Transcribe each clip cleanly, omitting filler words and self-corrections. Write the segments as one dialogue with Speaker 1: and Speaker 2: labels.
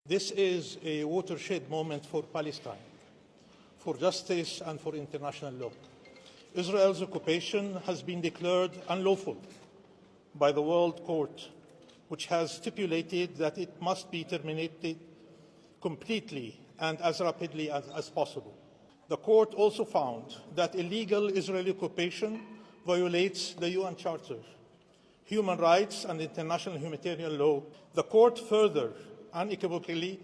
Speaker 1: This is a watershed moment for Palestine, for justice and for international law. Israel's occupation has been declared unlawful by the World Court, which has stipulated that it must be terminated completely and as rapidly as possible. The court also found that illegal Israeli occupation violates the UN Charter, human rights and international humanitarian law. The court further unequivocally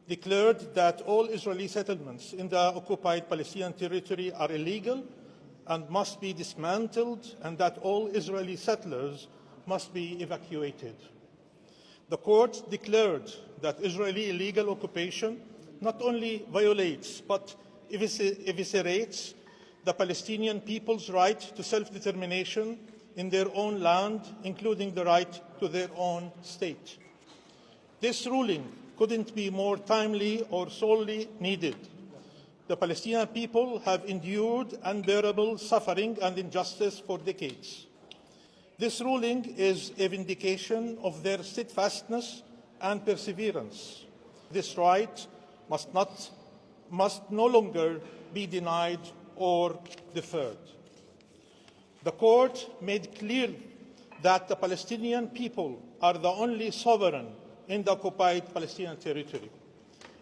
Speaker 1: declared that all Israeli settlements in the occupied Palestinian territory are illegal and must be dismantled, and that all Israeli settlers must be evacuated. The court declared that Israeli illegal occupation not only violates but eviscerates the Palestinian people's right to self-determination in their own land, including the right to their own state. This ruling couldn't be more timely or sorely needed. The Palestinian people have endured unbearable suffering and injustice for decades. This ruling is a vindication of their steadfastness and perseverance. This right must no longer be denied or deferred. The court made clear that the Palestinian people are the only sovereign in the occupied Palestinian territory,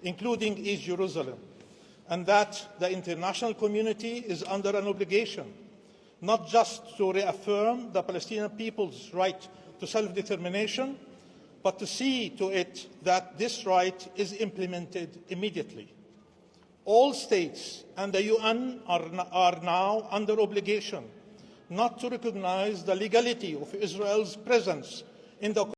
Speaker 1: including East Jerusalem, and that the international community is under an obligation not just to reaffirm the Palestinian people's right to self-determination, but to see to it that this right is implemented immediately. All states and the UN are now under obligation not to recognize the legality of Israel's presence in the